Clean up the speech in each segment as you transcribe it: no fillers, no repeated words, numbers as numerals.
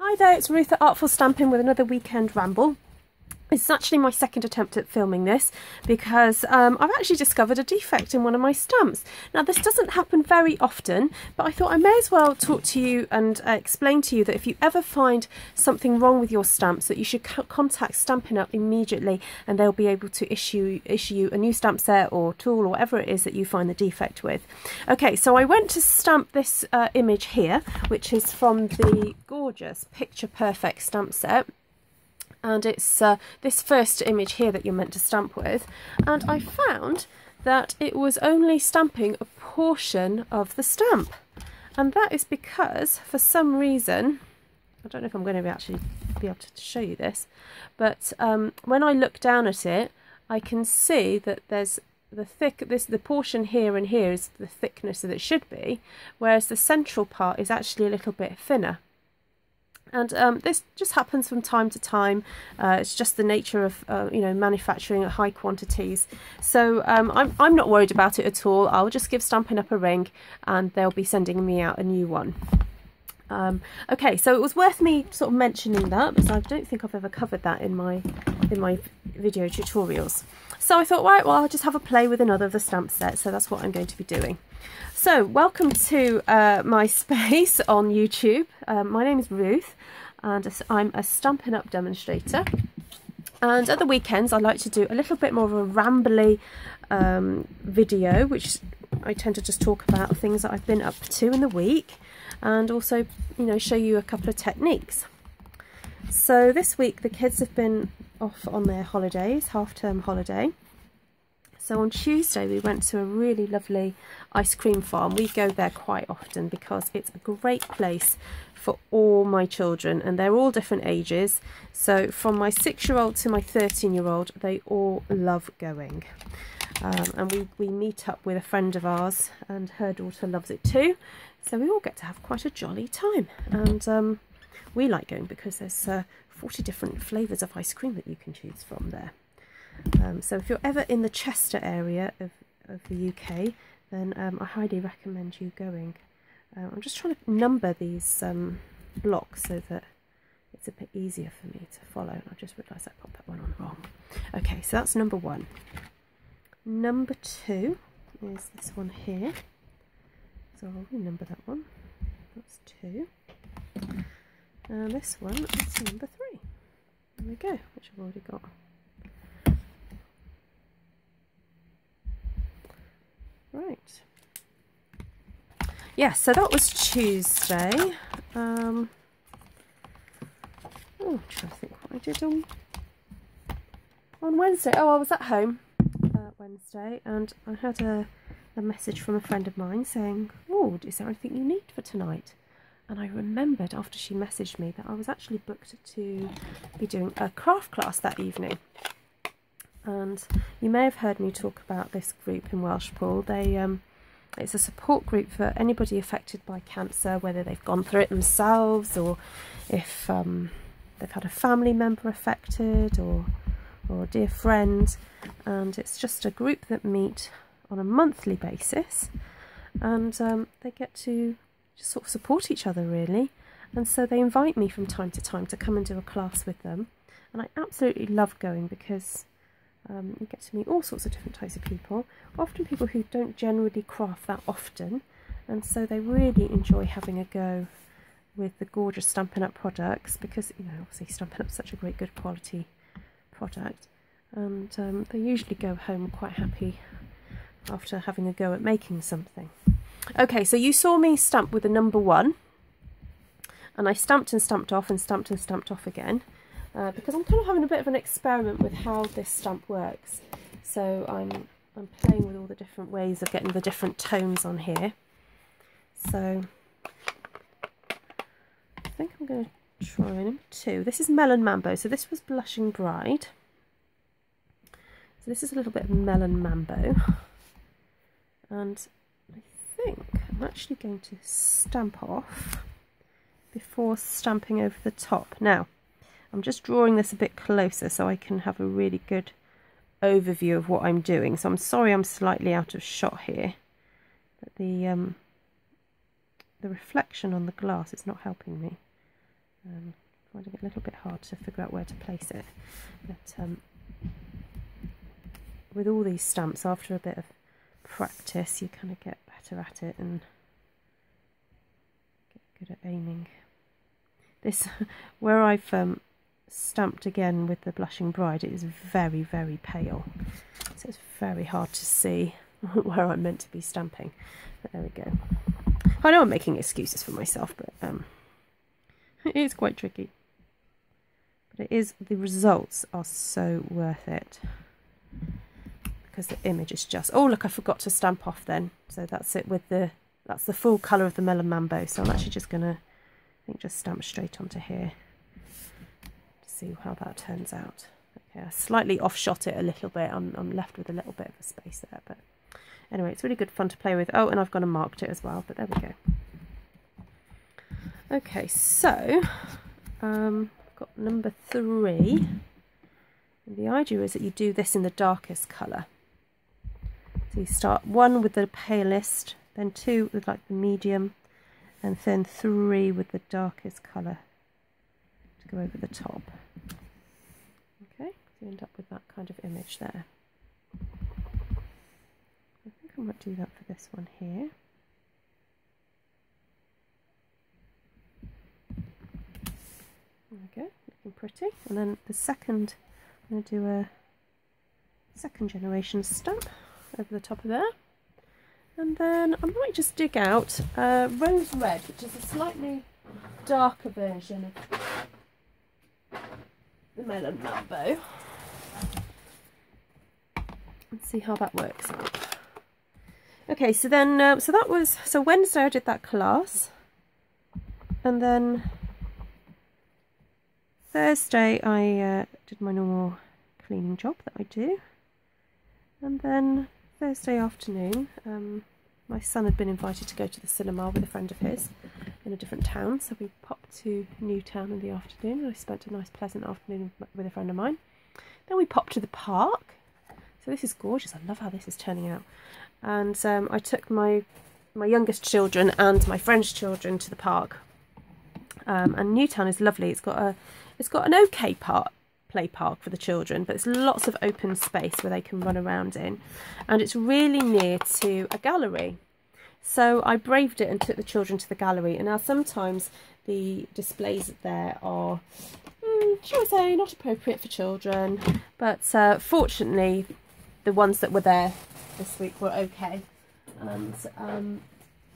Hi there, it's Ruth at Artful Stampin with another weekend ramble. It's actually my second attempt at filming this because I've actually discovered a defect in one of my stamps. Now this doesn't happen very often, but I thought I may as well talk to you and explain to you that if you ever find something wrong with your stamps, that you should contact Stampin' Up immediately and they'll be able to issue you a new stamp set or tool or whatever it is that you find the defect with. Okay, so I went to stamp this image here, which is from the gorgeous Picture Perfect stamp set. And it's this first image here that you're meant to stamp with, and I found that it was only stamping a portion of the stamp, and that is because for some reason, I don't know if I'm going to actually be able to show you this, but when I look down at it I can see that there's the portion here and here is the thickness that it should be, whereas the central part is actually a little bit thinner. And this just happens from time to time. It's just the nature of manufacturing at high quantities. So I'm not worried about it at all. I'll just give Stampin' Up a ring and they'll be sending me out a new one. Okay, so it was worth me sort of mentioning that because I don't think I've ever covered that in my video tutorials. So I thought, right, well, I'll just have a play with another of the stamp sets. So that's what I'm going to be doing. So welcome to my space on YouTube. My name is Ruth and I'm a Stampin' Up demonstrator, and at the weekends I like to do a little bit more of a rambly video, which I tend to just talk about things that I've been up to in the week and also show you a couple of techniques. So this week the kids have been off on their holidays, half-term holiday. So on Tuesday we went to a really lovely ice cream farm. We go there quite often because it's a great place for all my children, and they're all different ages. So from my 6-year-old to my 13-year-old, they all love going. And we meet up with a friend of ours and her daughter loves it too. So we all get to have quite a jolly time. And we like going because there's 40 different flavours of ice cream that you can choose from there. So if you're ever in the Chester area of the UK, then I highly recommend you going. I'm just trying to number these blocks so that it's a bit easier for me to follow. I just realised I popped that one on wrong. Okay, so that's number 1. Number 2 is this one here. So I'll renumber that one. That's 2. And this one is number 3. There we go, which I've already got. Right. Yeah, so that was Tuesday. Oh, I'm trying to think what I did on Wednesday. Oh, I was at home Wednesday, and I had a message from a friend of mine saying, "Oh, is there anything you need for tonight?" And I remembered after she messaged me that I was actually booked to be doing a craft class that evening. And you may have heard me talk about this group in Welshpool. It's a support group for anybody affected by cancer, whether they've gone through it themselves or if they've had a family member affected or a dear friend. And it's just a group that meet on a monthly basis, and they get to just sort of support each other really. And so they invite me from time to time to come and do a class with them, and I absolutely love going because you get to meet all sorts of different types of people, often people who don't generally craft that often, and so they really enjoy having a go with the gorgeous Stampin' Up products because, obviously Stampin' Up's such a great good quality product, and they usually go home quite happy after having a go at making something. Okay, so you saw me stamp with the number 1, and I stamped and stamped off and stamped and stamped off again. Because I'm kind of having a bit of an experiment with how this stamp works. So I'm playing with all the different ways of getting the different tones on here. So I think I'm going to try number 2. This is Melon Mambo. So this was Blushing Bride. So this is a little bit of Melon Mambo. And I think I'm actually going to stamp off before stamping over the top. Now, I'm just drawing this a bit closer so I can have a really good overview of what I'm doing. So I'm sorry I'm slightly out of shot here, but the reflection on the glass is not helping me. Finding it a little bit hard to figure out where to place it, but with all these stamps, after a bit of practice, you kind of get better at it and get good at aiming. This, where I've stamped again with the Blushing Bride, it is very, very pale, so it's very hard to see where I'm meant to be stamping. But there we go. I know I'm making excuses for myself, but it is quite tricky. But it is, the results are so worth it, because the image is just, oh look, I forgot to stamp off then. So that's it with the, that's the full colour of the Melon Mambo. So I'm actually just going to, I think, just stamp straight onto here to see how that turns out. Okay, I slightly offshot it a little bit. I'm left with a little bit of a space there, but anyway, it's really good fun to play with. Oh, and I've gone and marked it as well, but there we go. Okay, so I've got number 3. And the idea is that you do this in the darkest colour. So you start 1 with the palest, then 2 with like the medium, and then 3 with the darkest colour to go over the top. Okay, so you end up with that kind of image there. I think I might do that for this one here. There we go, looking pretty. And then the second, I'm going to do a second generation stamp over the top of there. And then I might just dig out Rose Red, which is a slightly darker version of the Melon Mambo. And see how that works out. Okay, so then, so Wednesday I did that class. And then Thursday I did my normal cleaning job that I do, and then Thursday afternoon my son had been invited to go to the cinema with a friend of his in a different town, so we popped to Newtown in the afternoon and I spent a nice pleasant afternoon with a friend of mine. Then we popped to the park. So this is gorgeous, I love how this is turning out. And I took my youngest children and my friend's children to the park. And Newtown is lovely. It's got an okay play park for the children, but it's lots of open space where they can run around in, and it's really near to a gallery. So I braved it and took the children to the gallery. And now sometimes the displays there are, shall we say, not appropriate for children, but fortunately the ones that were there this week were okay. And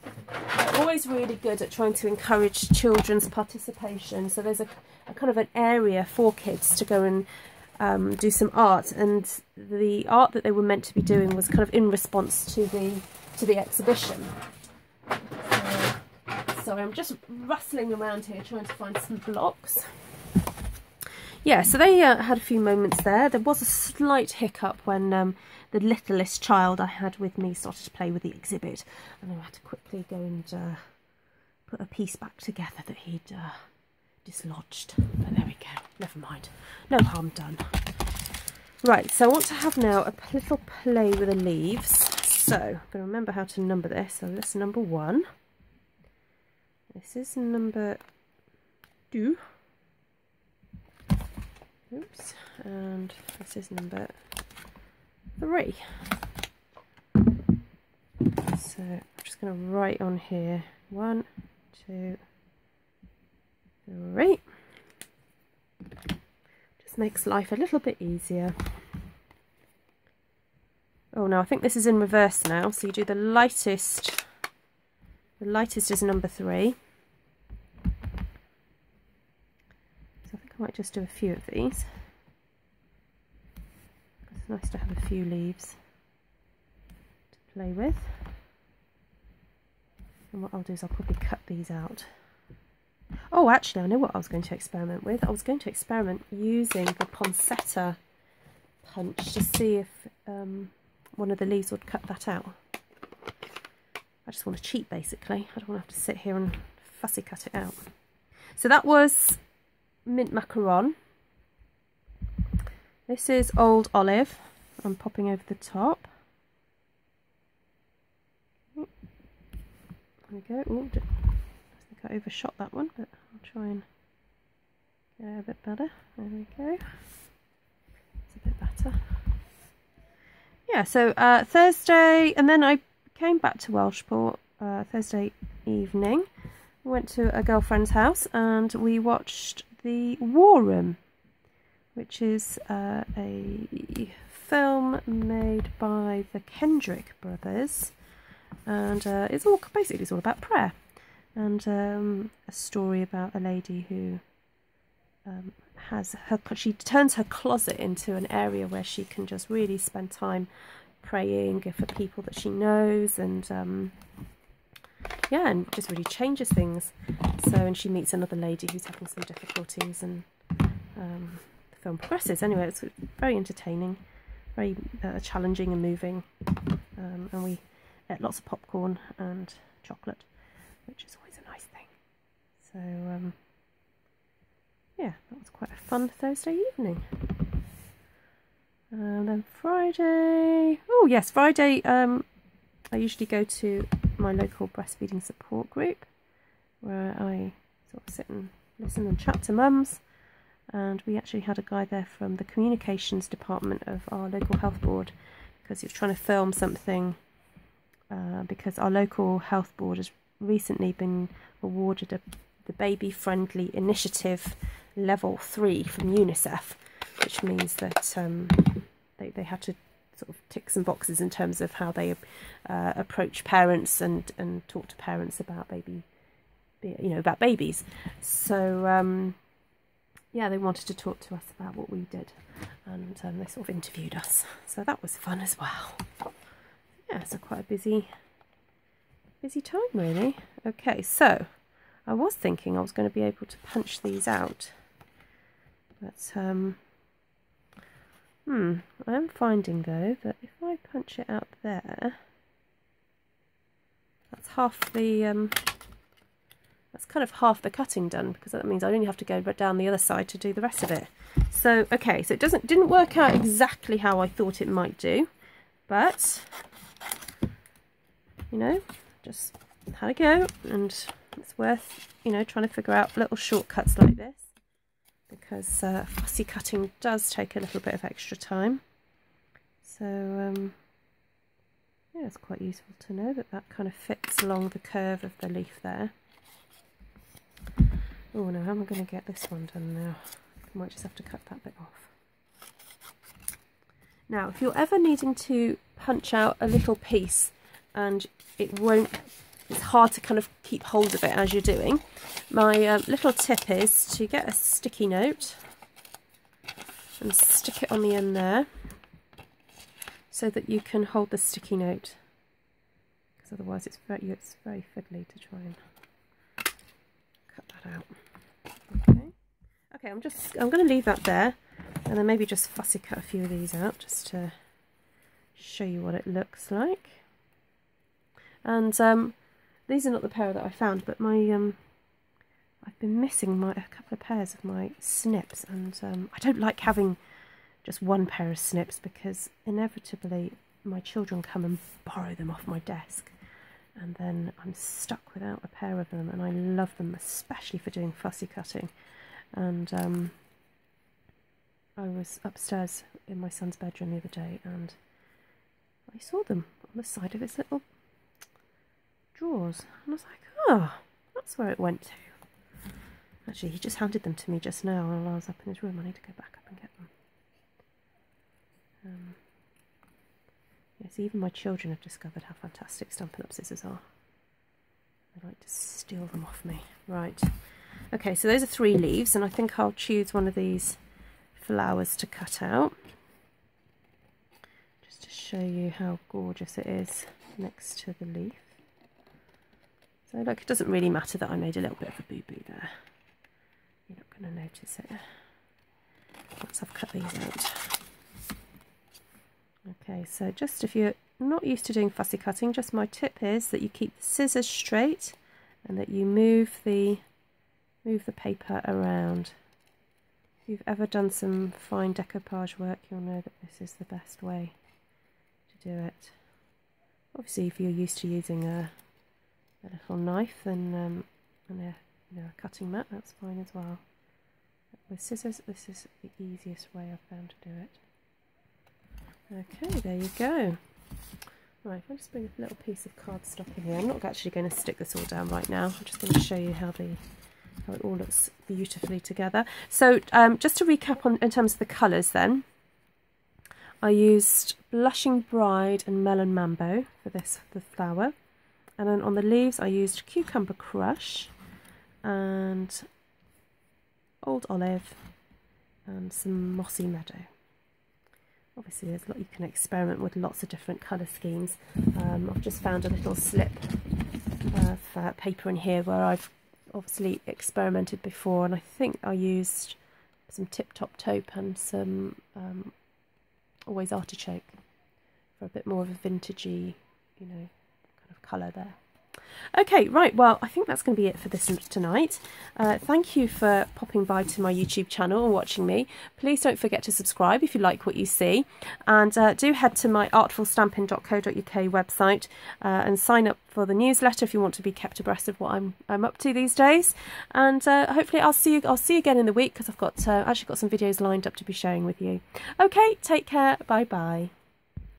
they're always really good at trying to encourage children's participation. So there's a kind of an area for kids to go and do some art, and the art that they were meant to be doing was kind of in response to the exhibition. So I'm just rustling around here trying to find some blocks. Yeah, so they had a few moments there. There was a slight hiccup when the littlest child I had with me started to play with the exhibit, and I had to quickly go and put a piece back together that he'd dislodged. But there we go, never mind, no harm done. Right, so I want to have now a little play with the leaves. So I'm going to remember how to number this. So this is number 1. This is number 2. Oops, and this is number 3. So I'm just going to write on here 1, 2, 3. Just makes life a little bit easier. Oh no, I think this is in reverse now. So you do the lightest. The lightest is number 3. I might just do a few of these. It's nice to have a few leaves to play with. And what I'll do is I'll probably cut these out. Oh, actually, I know what I was going to experiment with. I was going to experiment using the poinsettia punch to see if one of the leaves would cut that out. I just want to cheat, basically. I don't want to have to sit here and fussy cut it out. So that was mint macaron. This is old olive. I'm popping over the top. There we go. Ooh, I think I overshot that one, but I'll try and Yeah, a bit better. There we go. It's a bit better. Yeah, so Thursday, and then I came back to Welshport Thursday evening. Went to a girlfriend's house and we watched The War Room, which is a film made by the Kendrick brothers, and it's all about prayer, and a story about a lady who she turns her closet into an area where she can just really spend time praying for people that she knows, and yeah, and just really changes things. So, and she meets another lady who's having some difficulties, and the film progresses. Anyway, it's very entertaining, very challenging and moving, and we ate lots of popcorn and chocolate, which is always a nice thing. So yeah, that was quite a fun Thursday evening. And then Friday, oh yes, Friday, I usually go to my local breastfeeding support group, where I sort of sit and listen and chat to mums. And we actually had a guy there from the communications department of our local health board, because he was trying to film something, because our local health board has recently been awarded the Baby Friendly Initiative Level 3 from UNICEF, which means that they had to sort of tick some boxes in terms of how they approach parents and talk to parents about about babies. So yeah, they wanted to talk to us about what we did, and they sort of interviewed us. So that was fun as well. Yeah, so quite a busy time really. Okay, so I was thinking I was going to be able to punch these out, but I am finding though that if I punch it out there, that's half the that's kind of half the cutting done, because that means I only have to go down the other side to do the rest of it. So okay, so it didn't work out exactly how I thought it might do, but you know, just had a go, and it's worth trying to figure out little shortcuts like this, because fussy cutting does take a little bit of extra time. So yeah, it's quite useful to know that that kind of fits along the curve of the leaf there. Oh no, how am I going to get this one done now? I might just have to cut that bit off. Now, if you're ever needing to punch out a little piece and it's hard to kind of keep hold of it as you're doing, my little tip is to get a sticky note and stick it on the end there, so that you can hold the sticky note, because otherwise it's very fiddly to try and cut that out. Okay, I'm going to leave that there, and then maybe just fussy cut a few of these out just to show you what it looks like. And these are not the pair that I found, but my I've been missing a couple of pairs of my snips, and I don't like having just one pair of snips, because inevitably my children come and borrow them off my desk, and then I'm stuck without a pair of them, and I love them, especially for doing fussy cutting. And I was upstairs in my son's bedroom the other day, and I saw them on the side of his little drawers, and I was like, oh, that's where it went to. Actually, he just handed them to me just now while I was up in his room. I need to go back up and get them. Yes, even my children have discovered how fantastic Stampin' Up! Scissors are. They like to steal them off me. Right. Okay, so those are 3 leaves, and I think I'll choose one of these flowers to cut out, just to show you how gorgeous it is next to the leaf. So look, it doesn't really matter that I made a little bit of a boo-boo there. You're not going to notice it once I've cut these out. Okay, so just if you're not used to doing fussy cutting, just my tip is that you keep the scissors straight and that you move the paper around. If you've ever done some fine decoupage work, you'll know that this is the best way to do it. Obviously, if you're used to using a little knife and a cutting mat, that's fine as well. with scissors. This is the easiest way I've found to do it. Okay, there you go. Right, if I just bring a little piece of cardstock in here. I'm not actually going to stick this all down right now. I'm just going to show you how it all looks beautifully together. So just to recap on in terms of the colours then, I used Blushing Bride and Melon Mambo for this, the flower. And then on the leaves I used Cucumber Crush and Old Olive and some Mossy Meadow. Obviously there's a lot, you can experiment with lots of different colour schemes. I've just found a little slip of paper in here where I've obviously experimented before, and I think I used some Tip Top Taupe and some Always Artichoke for a bit more of a vintagey, you know, kind of colour there. Okay, right, well, I think that's going to be it for this tonight. Thank you for popping by to my YouTube channel and watching me. Please don't forget to subscribe if you like what you see. And do head to my artfulstampin.co.uk website and sign up for the newsletter if you want to be kept abreast of what I'm up to these days. And hopefully I'll see you again in the week, because I've got actually got some videos lined up to be sharing with you. Okay, take care. Bye-bye.